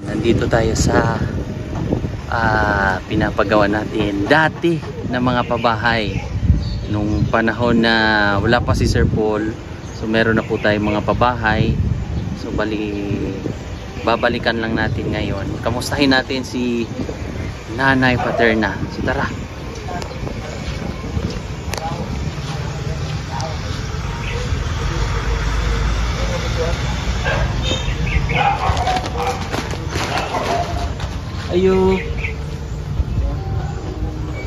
Nandito tayo sa pinapagawa natin dati na mga pabahay nung panahon na wala pa si Sir Paul. So meron na po tayong mga pabahay. So babalikan lang natin ngayon. Kamustahin natin si Nanay Paterna. So tara. Ayo.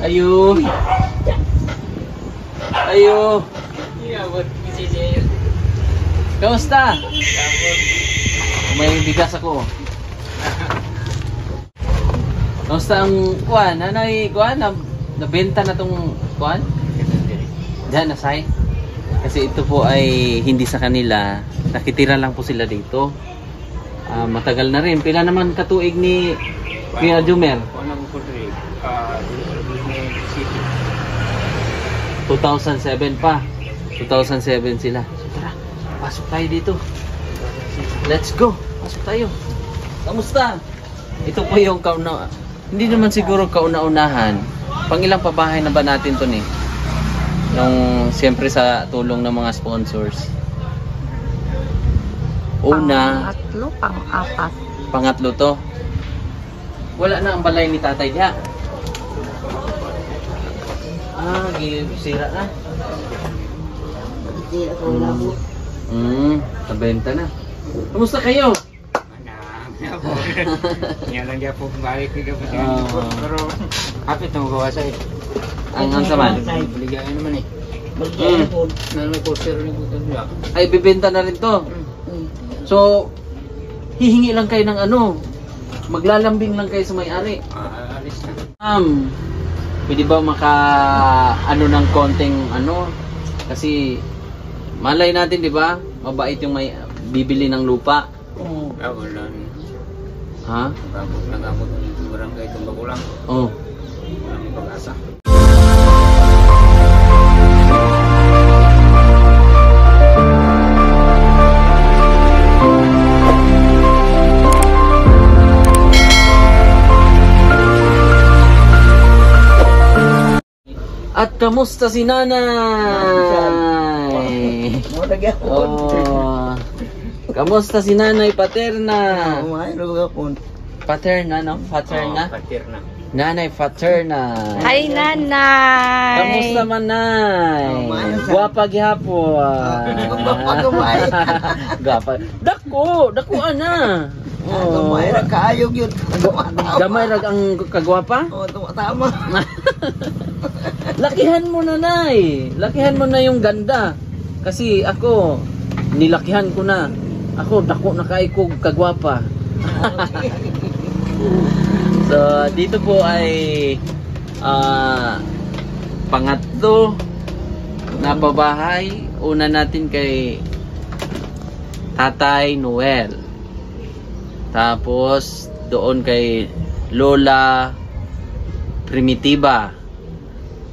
Ayo. Ayo. Kamusta? May bigas ako. Kamusta ang kuan? Nanay kuan? Nabenta na tong kuan? Diyan nasay. Kasi ito po ay hindi sa kanila. Nakitira lang po sila dito. Matagal na rin. Pila naman katuig ni Kuya Jumer? 2007 pa. 2007 sila. So tara, pasok tayo dito. Let's go. Pasok tayo. Kamusta? Ito po yung kauna. Hindi naman siguro kauna-unahan. Pangilang pabahay na ba natin to ni? Nung siyempre sa tulong ng mga sponsors. Una. Pangatlo, pang-apat. Pangatlo to. Wala na ang balay ni tatay diha. Sira na. Hindi ako labo. Nabenta na. Kumusta kayo? Yan lang dia po balik ke pero kapit na magawa sa Ang saman. Baligaan naman eh. Baligaan po. May poster rin po niya. Ay bibenta na rin to. So hihingi lang kayo ng ano. Maglalambing lang kayo sa may-ari. Alis na. Pwede ba maka ano ng konting ano? Kasi malay natin, di ba? Mabait yung may bibili ng lupa. Oo. Wala. Ha? Nagamot ng barangay itong bagulang. Oh. Walang pag-asa. At kamusta si Nanay? Oh. Kamusta si Nanay Paterna? Paterna, no? Paterna? Paterna. Nanay Paterna. Hi, Nanay! Kamusta man, Nay? Guwapa gihapon. Guwapa. Dako ana. Gamay ra kaayog yun. Gamay ra ang kagwapa? Oo, tama. Lakihan mo na, Nay. Lakihan mo na yung ganda. Kasi ako, nilakihan ko na. Ako, dako na kay ko kagwapa. So, dito po ay pangatlo na babahay. Una natin kay Tatay Noel. Tapos, doon kay Lola Primitiva.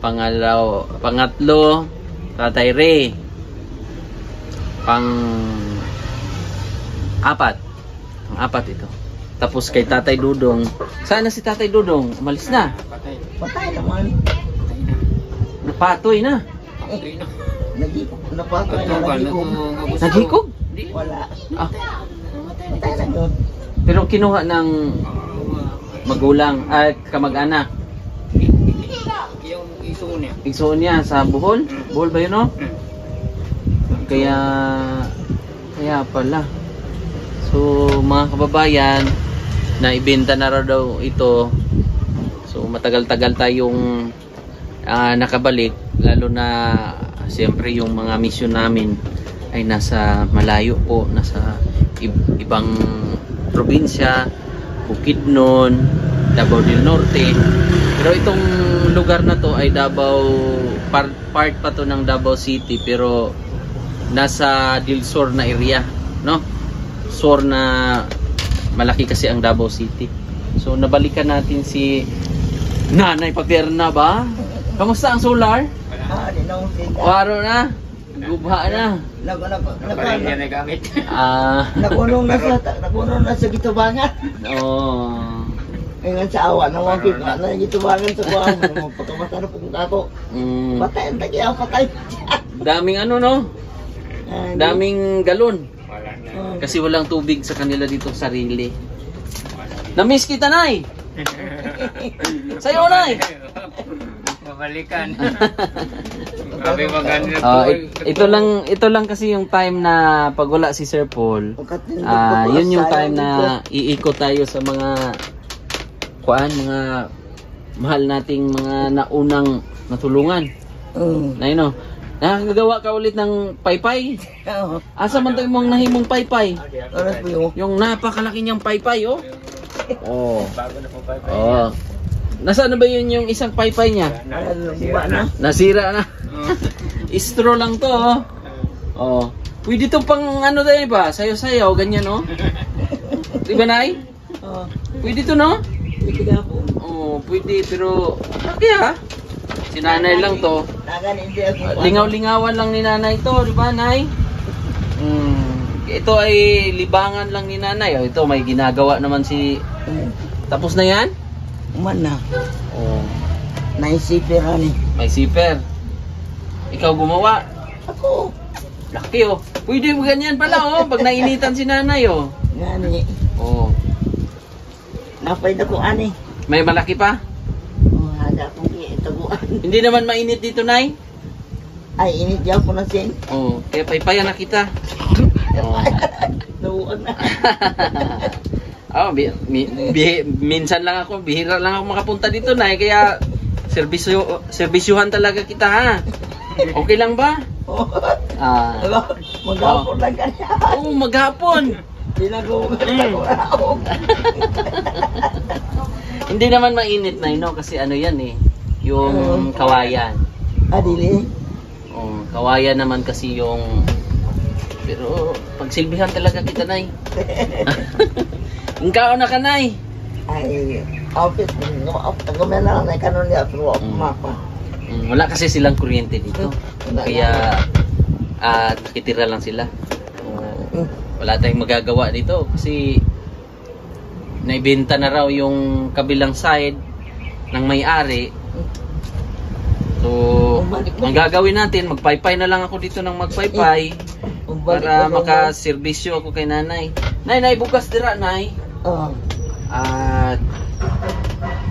Pangatlo, Tatay Ray. Pang-apat ito. Tapos kay Tatay Dudong. Sana si Tatay Dudong? Umalis na. Patay. Patay naman. Napatoy na. Patay na. Napatoy na nagikog. Naghikog? Wala. Patay na yun. Pero kinuha ng magulang at kamag-anak. Yung isuon niya. Igsuon niya sa Bohol? Bohol ba yun, no? Kaya pala. So, mga kababayan, naibenta na raw daw ito. So, matagal-tagal tayong nakabalik. Lalo na, siyempre, yung mga mission namin ay nasa malayo po. Nasa ibang probinsya, Bukidnon, Davao del Norte. Pero itong lugar na to ay Davao, part pa to ng Davao City, pero nasa Dilsor na area, no? Sor na malaki kasi ang Davao City. So nabalikan natin si Nanay Paterna ba? Kamusta ang solar? Di na Waro na? Gubha na. Napalit niya na gamit. Nakunong na sa gitubangan. Oh. Ngayon sa awa, nawagig na gitubangan sa kuwan. Pagkamata na pong ako. Patay, ang tagi ako patay. Daming ano no? Daming galon. Wala na. Kasi walang tubig sa kanila dito sarili. Na-miss kita, Nay! Sa'yo, Nay! Mabalikan. Sabi maganda Ito lang kasi yung time na pag wala si Sir Paul. Yun yung time na iikot tayo sa mga mga mahal nating mga naunang natulungan. Na yun, nakagawa ka ulit ng paypay. Asa man tayo mong nahimong paypay? Oras po yung Yung napakalaki niyang paypay, oh. Oh. bago na po pa. Oh. Nasaan na ba yun yung isang paypay niya? buwa na. Nasira na. Istro lang to, oh. Oh. Pwede to pang ano tayo ba? Sayo-sayo, ganyan, oh. Di ba, Nay? Pwede to, no? Pwede ka po. Oh, pwede, pero laki, ha? Si Nanay lang to. Nagan hindi ako. Lingaw-lingawan lang ni Nanay to, di ba, Nay? Ito ay libangan lang ni Nanay. Oh, ito, may ginagawa naman si... Tapos na yan? Man na. Oh, Naisipiran eh. may zipper. Ikaw gumawa. Ako. Laki, oh. Pwede mo ganyan pala, oh. Pag nainitan si Nanay, oh. Gani. Oh. Napay na ko ani. May malaki pa? Hada akong itaguan. Hindi naman mainit dito, Nay? Ay, init yan po na sin. Oh, kaya paypayan na kita. Oh. Nabuan na. Oh, minsan lang ako, bihira lang ako makapunta dito, Nay, kaya serbisyuhan talaga kita, ha. Okay lang ba? Maghapon lang kanya. Oo, maghapon. Hindi naman mainit, Nay, no, kasi ano yan eh, yung kawayan. Adili. Oh, kawayan naman kasi yung, pero pagsilbihan talaga kita, Nay. Ingkao na ka, Nay. Ay, outfit. Gumela lang na kanon niya pero mapa. Wala kasi silang kuryente dito. Kaya nakitira lang sila. Wala tayong magagawa dito kasi naibenta na raw yung kabilang side ng may-ari. So, ang gagawin natin, magpaypay na lang ako dito ng magpaypay para makaserbisyo ako kay Nanay. Nay, bukas dira, Nay. At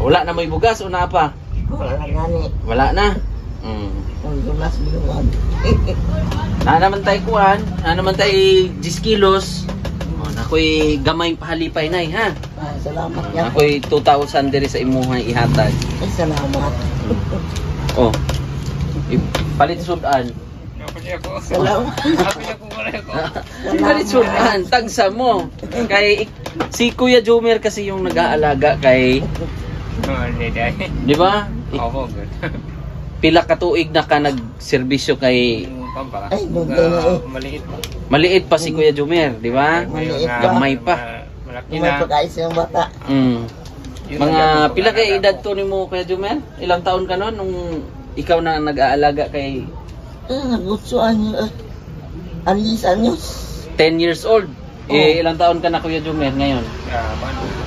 wala na may bugas o na pa? Wala na gani. Wala na. Dulas biluan. Na naman tayo kuhan, na naman tayo 10 kilos. Nakoy gamay pahalipay, Nay, ha? Salamat ya. Nakoy 2,000 diri sa imuha ihatag. Salamat. Oh. Palit sudan. Salamat. Palit sudan, tagsa mo. Kay si Kuya Jomer kasi yung nag-aalaga kay di ba? Oo, good. Pila ka tuig na ka nagserbisyo kay Ay, maliit pa. maliit pa si Kuya Jomer, di ba? Maliit pa. Gamay pa. Malaki May na. pagkais yung bata. Mga pila kay edad to nimo Kuya Jomer? Ilang taon ka noon nung ikaw na nag-aalaga kay Gusto anyo. Alis anyos. 10 years old? Ilang taon ka na Kuya Jomer ngayon?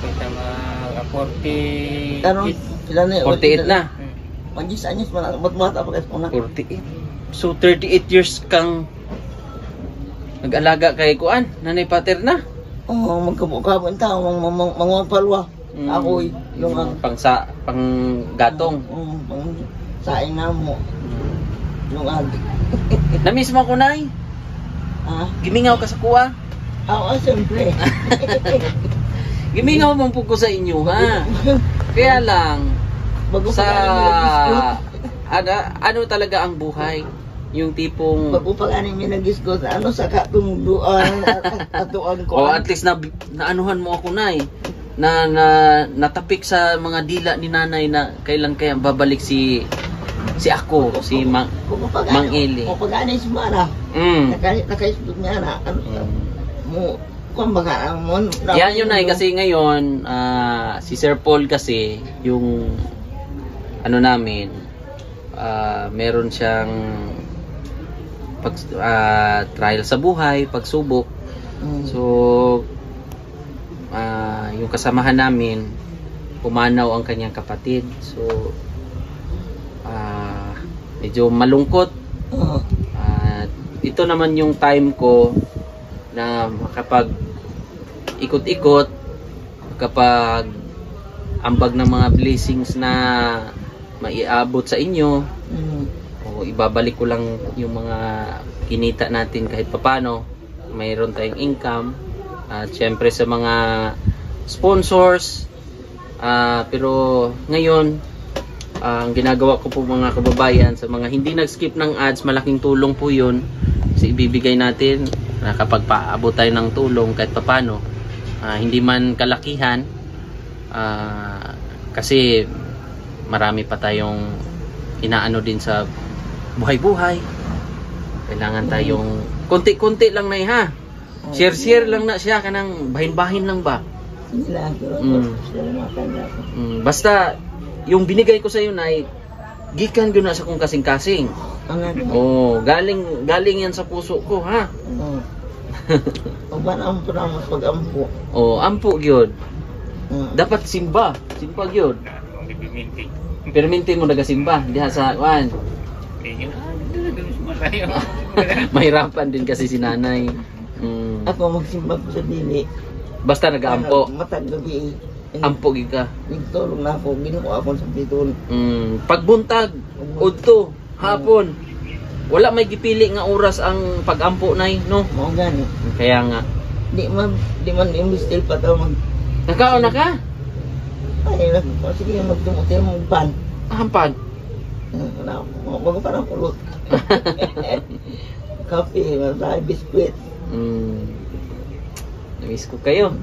Kita mga 40. Karon sila na 48 na. Magis anyos man bata pa kasi una. 48. So 38 years kang nag-alaga kay kuan, nanay paterna. Magkabukabo ang tao mga palwa. Ako yung pang gatong. Pang saing na mo. Yung agi. Na-miss mo ko, Nay? Gimingaw ka sa kuha? Siyempre. Gimingaw mong po ko sa inyo, ha? Kaya lang, ano talaga ang buhay? Yung tipong... Bago pa ganing may nag-discuss, sa katumuduan, atuan ko. At least naanuhan mo ako, Nay. Natapik sa mga dila ni Nanay na kailan kaya babalik si ako, si Mang Eli. O pag-anay si Mara. Nakaisbog niya na. Yan yun, Nay, kasi ngayon, si Sir Paul kasi, yung namin, meron siyang trial sa buhay, pagsubok. So yung kasamahan namin, pumanaw ang kanyang kapatid. So medyo malungkot. Ito naman yung time ko na makapag ikot-ikot, kapag ambag ng mga blessings na maiabot sa inyo, o ibabalik ko lang yung mga kinita natin kahit papano, mayroon tayong income, at syempre sa mga sponsors. Pero ngayon, ang ginagawa ko po mga kababayan, sa mga hindi nag-skip ng ads, malaking tulong po yun kasi ibibigay natin na kapag paabot tayo ng tulong kahit papano, hindi man kalakihan, kasi marami pa tayong inaano din sa buhay-buhay. Kailangan tayong konti-konti lang na ha. Share-share lang na siya, kanang bahin-bahin lang ba? Basta yung binigay ko sa iyo na gikan gyud na sa kong kasing-kasing. Galing yan sa puso ko ha. Ampo na mas pag-ampo. Ampo gyud. Dapat simba gyud. Perminti mo nagasimba diha sa kuan. Mahirapan din kasi si nanay. Ako magsimba ko sa dili. Basta nag-aampo. Matag gabi. Ampo gid ka. Nagtulong na ako, ginuko ako sa piton. Pagbuntag, udto, hapon. Wala may gipili nga oras ang pag-ampo nay, no? Mao gani. Kaya nga. Di man imbestil pa taw mag. Nakaon na ka? Ay, sige magtumutin mo pan. Hampan. Bago pa ng kulot. Kape, may biskwit. Namiss ko kayo.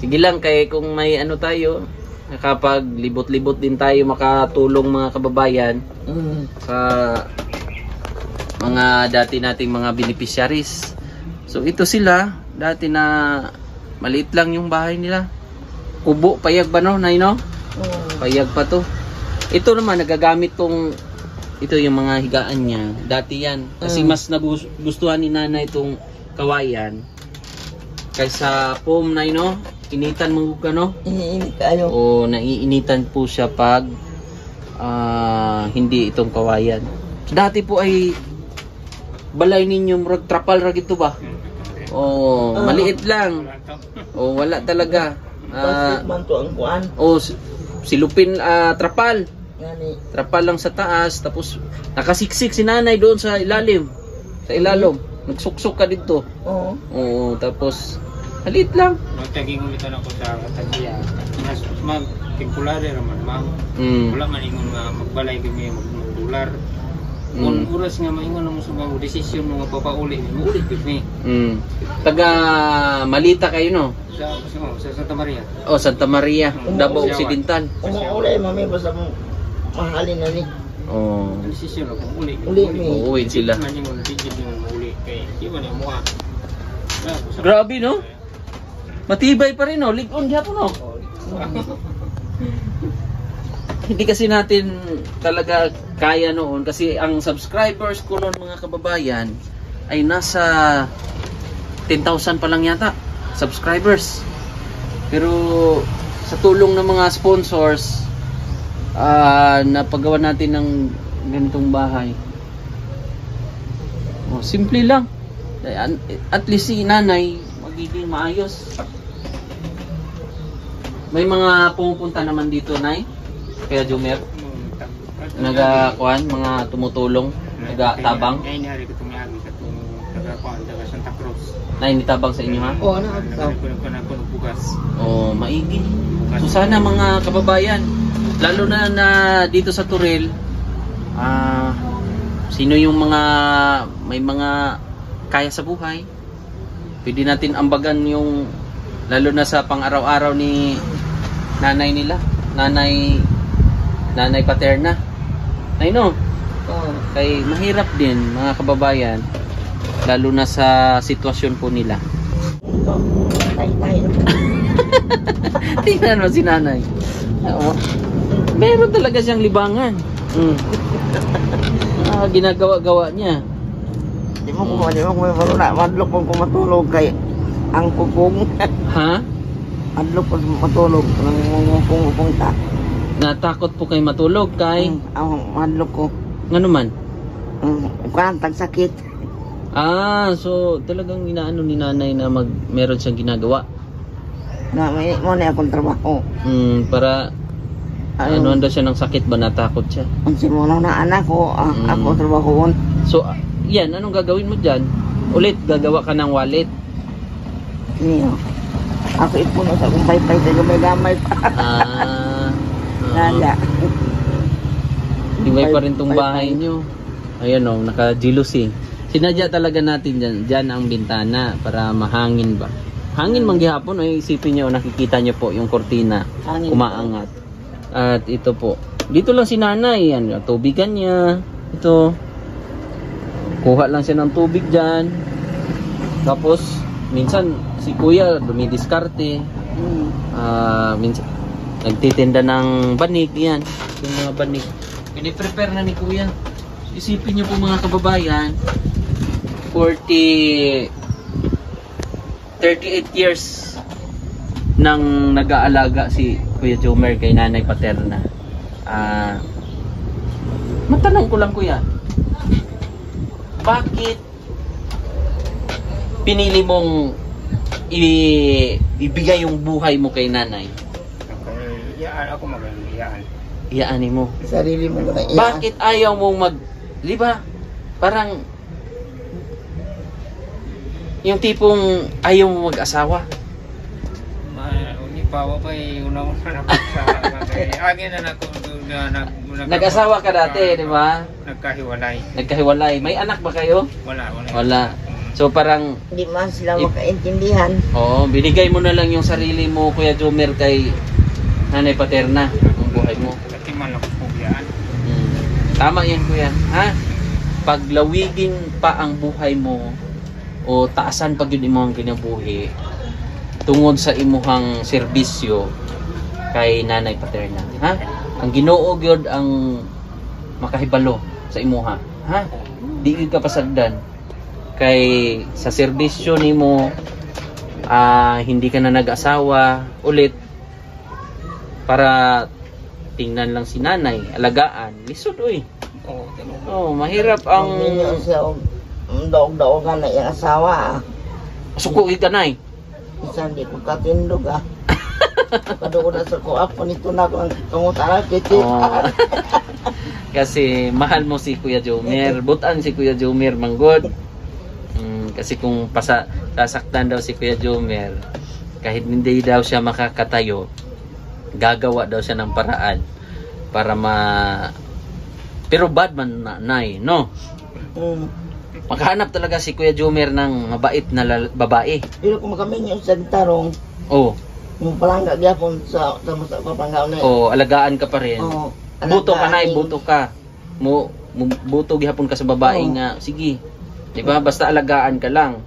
Sige lang, kaya kung may ano tayo, kapag libot-libot din tayo makatulong mga kababayan sa mga dati nating mga beneficiaries. So ito sila, dati na maliit lang yung bahay nila. Kubo, payag ba no, Nay no? Payag pa to. Ito naman, nagagamit tong, ito yung mga higaan niya. Dati yan. Kasi mas nagustuhan ni nanay itong kawayan kaysa foam, Nay no? Initan mo ka no? Iniinit tayo. Naiinitan po siya pag hindi itong kawayan. Dati po ay balay ninyo murag trapal ra gito ba? Maliit lang. Wala talaga. Man to ang kuan. Silupin trapal. Gani. Trapal lang sa taas, tapos nakasiksik si nanay doon sa ilalim. Sa ilalom. Nagsuksok ka dito. Tapos halit lang. Magtaging ulit ako sa Tagiya. Mag-temporary naman, ma'am. Wala man ingon nga magbalay kami mag-dolar. Kung oras nga maingon mo sa mga desisyon mga papauli, ulit kami. Taga Malita kayo no? Sa Santa Maria. Santa Maria, Davao Occidental. Umuuli mami basta mahalin na ni. Ang desisyon kung uli. Uuwi sila. Man ingon digid yung uli kay di man mo. Grabe no? Matibay pa rin no, lig-on gyapon no. Hindi kasi natin talaga kaya noon kasi ang subscribers ko noon mga kababayan ay nasa 10,000 pa lang yata subscribers. Pero sa tulong ng mga sponsors, napagawa natin ng ganitong bahay. Simple lang. At least si nanay magiging maayos. May mga pumupunta naman dito, Nay. Kaya Jumer, nagakuan, mga tumutulong, nagatabang. Ay, nari ko tumiyagi sa itong taga-kuan, taga Santa Cruz. Nitabang sa inyo ha? Nagkunan bugas. Maigi. So sana mga kababayan, lalo na dito sa Turil, sino yung may mga kaya sa buhay, pwede natin ambagan yung, lalo na sa pang-araw-araw ni nanay nila, nanay paterna. Ay no? Kay mahirap din mga kababayan, lalo na sa sitwasyon po nila. Tingnan mo si nanay. Meron talaga siyang libangan. Ginagawa-gawa niya. Di mo maruna. Madlok pong kumatulog kay ang pupong. Ha? Madlok pong matulog. Ang pupong ta. Natakot po kayo matulog kay? Ang madlok ko. Ano man? Kuan tagsakit. So talagang inaano ni nanay na meron siyang ginagawa. Na may mo na akong trabaho. Para ano daw siya ng sakit ba, natakot siya? Ang simuno na anak ko, ako trabahoon. So yan, anong gagawin mo dyan? Ulit gagawa ka ng wallet. Niyo. Ako ipuno sa akong paypay sa gamay-gamay pa. Nala. Himay pa rin tong bahay nyo. Ayan o, naka-jealousy. Sinadya talaga natin dyan ang bintana para mahangin ba. Hangin man gihapon, ay isipin nyo, nakikita nyo po yung kortina kumaangat. At ito po, dito lang si nanay, yan, tubigan niya. Ito, kuha lang siya ng tubig dyan. Tapos, minsan si kuya dumidiskarte. Minsan, nagtitinda ng banig, yan. Yung mga banig. Piniprepare na ni kuya. Isipin nyo po mga kababayan, 38 years nang nag-aalaga si Kuya Jomer kay nanay paterna. Matanong ko lang kuya, bakit pinili mong ibigay yung buhay mo kay nanay? Iyaan ako iyaan. Iyaanin mo. Sarili mo na iyaan. Bakit ayaw mong di ba? Parang yung tipong ayaw mo mag-asawa. Pawa pa una-una na sa agin na nag-asawa ka dati, di ba? Nagkahiwalay. May anak ba kayo? Wala. So parang hindi man sila makaintindihan. Oo, binigay mo na lang yung sarili mo, Kuya Jomer, kay nanay paterna, ang buhay mo. Kasi man ako pugyan. Tama yan kuya, ha? Paglawigin pa ang buhay mo o taasan pag yun imong kinabuhi tungod sa imuhang serbisyo kay nanay paterna, ha? Ang Ginoo gyud ang makahibalo sa imuha, ha? Di ka pasagdan kay sa serbisyo nimo, hindi ka na nag-asawa ulit para tingnan lang si nanay, alagaan, lisod oy. Mahirap ang daog-daogan na yung asawa. Suko ka nay. Isa hindi ko katindog Kadoon na sa kuap nito na ko ang tungutara kiti. Kasi mahal mo si Kuya Jomer, butan si Kuya Jomer manggod. Kasi kung sasaktan daw si Kuya Jomer, kahit hindi daw siya makakatayo, gagawa daw siya ng paraan para pero bad man nanay, no? Maghanap talaga si Kuya Jomer ng mabait na babae. Pero kung kami yung sa tarong, yung palangga gyapon sa papanggaw na. Alagaan ka pa rin. Buto ka na, buto ka. Buto gyapon ka sa babae nga. Sige. 'Di ba? Basta alagaan ka lang.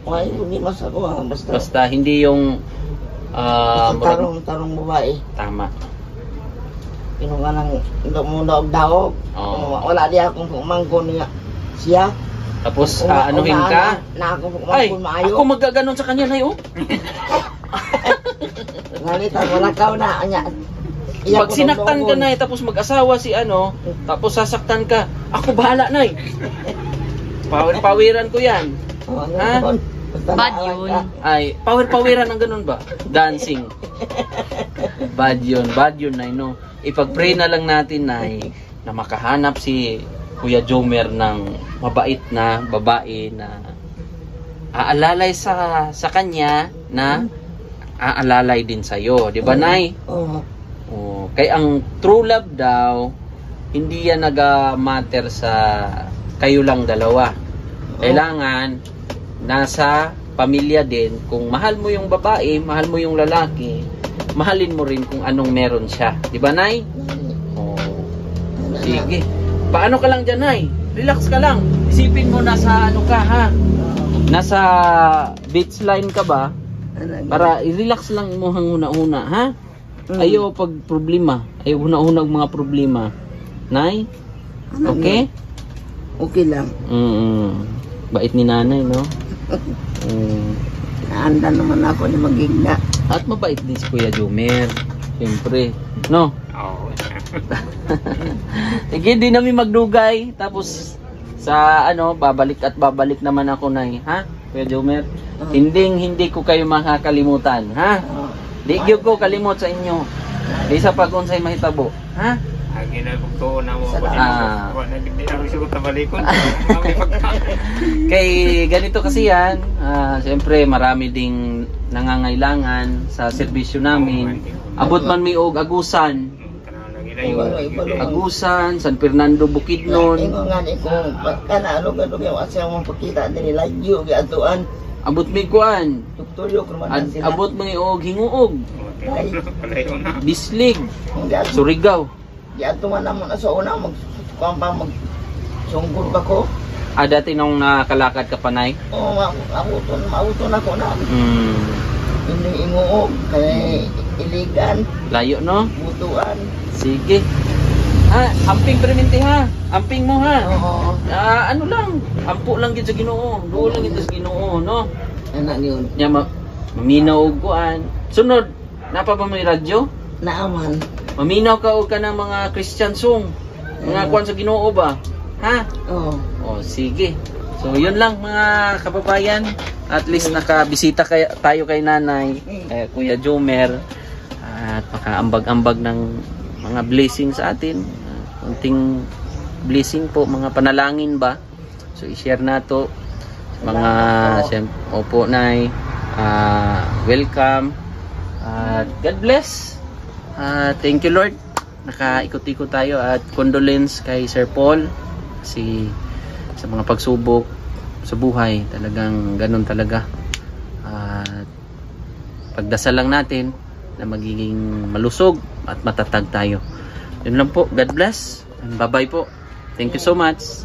Ay, hindi mas ako basta hindi yung tarong babae. Tama. Yung nga nang daog-daog. Wala di akong pumangkon niya siya. Tapos anuhin ka? Na ako pumangkon maayo. Ako magaganon sa kanya na Ngalita, wala ka na. Pag sinaktan ka na tapos mag-asawa si tapos sasaktan ka, ako bahala na Power-poweran ko yan. Ha? Bad yun. Ay, power-poweran ang ganun ba? Dancing. Bad yun na ipag-pray na lang natin na makahanap si Kuya Jomer ng mabait na babae na aalalay sa kanya na aalalay din sa'yo. Di ba, Nay? Kaya ang true love daw, hindi yan nag-matter sa kayo lang dalawa. Kailangan nasa pamilya din. Kung mahal mo yung babae, mahal mo yung lalaki, mahalin mo rin kung anong meron siya. Di ba, Nay? Sige. Paano ka lang dyan, Nay? Relax ka lang. Isipin mo nasa ka, ha? Nasa beach line ka ba? Para i-relax lang mo hang una-una, ha? Ayaw pag problema. Ayaw una-una mga problema. Nay? Okay? Okay lang. Bait ni nanay, no? Naanda naman ako ni magigna. At mabait din si Kuya Jomer. Siyempre, no? Oo. Sige, di namin magdugay. Tapos, sa ano, babalik naman ako, Nay. Ha? Kuya Jomer? Hindi ko kayo makakalimutan. Ha? Di gyud ko kalimot sa inyo. Di sa pag-unsay mahitabo. Ha? Agi na kung tuon na mo. Hindi na rin siya tabalikon. Kay ganito kasi yan. Siyempre, marami ding nangangailangan sa serbisyo namin. Abot man mi og Agusan. Agusan, San Fernando, Bukidnon. Ingo nga ni ko, kana alog-alog yung asa mong pakita din nila, yung atuan. Abot mi kuan. Tuktuyo, krumanan sila. Abot mi og Hinguog. Bislig. Surigao. Di ato man naman na sa una, magsunggol ka ko. Dati nung nakalakad ka panay? Oo, mauton ako na. Hindi Hinguog, kaya Iligan. Layo, no? Butuan. Sige. Amping perminti ha. Amping mo ha. Oo. Ano lang, ampo lang gid sa Ginoo. Duol lang gid sa Ginoo, no? Anak yun. Nya maminaw og kuan. Sunod, napa ba may radyo? Naaman. Maminaw ka og kanang mga Christian song. Mga kuan sa Ginoo ba? Ha? Oo. Oh, sige. So, yun lang mga kababayan. At least nakabisita tayo kay nanay, Kuya Jomer. At makaambag-ambag ng mga blessing sa atin. Kunting blessing po, mga panalangin ba. So, i-share na to. Mga, opo, nay. Welcome. God bless. Thank you, Lord. Nakaikot-ikot tayo. At condolence kay Sir Paul. Kasi sa mga pagsubok sa buhay, talagang ganun talaga. Pagdasal lang natin na magiging malusog at matatag tayo. Yun lang po. God bless. And bye-bye po. Thank you so much.